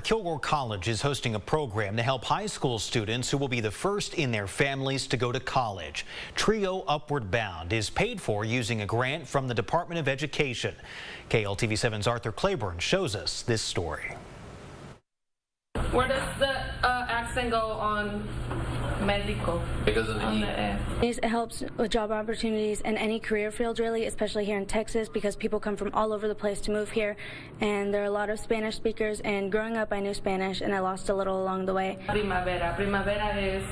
Kilgore College is hosting a program to help high school students who will be the first in their families to go to college. Trio Upward Bound is paid for using a grant from the Department of Education. KLTV7's Arthur Claiborne shows us this story. Where does the accent go on medical? Because of the E. It helps with job opportunities in any career field, really, especially here in Texas, because people come from all over the place to move here, and there are a lot of Spanish speakers. And growing up, I knew Spanish, and I lost a little along the way. Primavera. Primavera is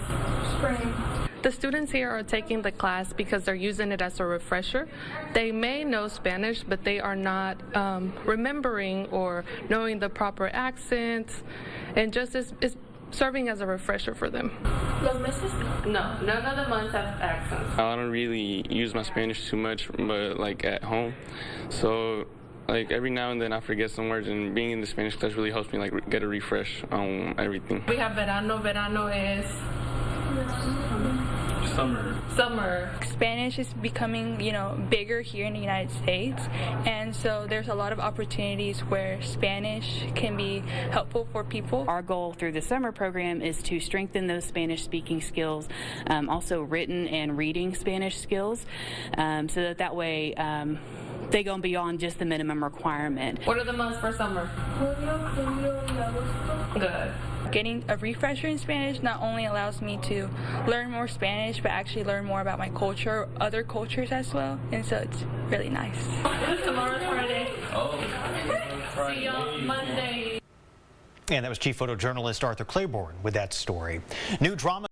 spring. The students here are taking the class because they're using it as a refresher. They may know Spanish, but they are not remembering or knowing the proper accents, and just it's serving as a refresher for them. Los meses? No, none of the months have accents. I don't really use my Spanish too much, but like at home. So like every now and then I forget some words, and being in the Spanish class really helps me like get a refresh on everything. We have verano. Verano is summer. Spanish is becoming, bigger here in the United States, and so there's a lot of opportunities where Spanish can be helpful for people. Our goal through the summer program is to strengthen those Spanish speaking skills, also written and reading Spanish skills, so that way they go beyond just the minimum requirement. What are the months for summer? Good. Getting a refresher in Spanish not only allows me to learn more Spanish, but actually learn more about my culture, other cultures as well, and so it's really nice. Tomorrow's Friday. Oh, See y'all Monday. And that was Chief Photojournalist Arthur Claiborne with that story. New drama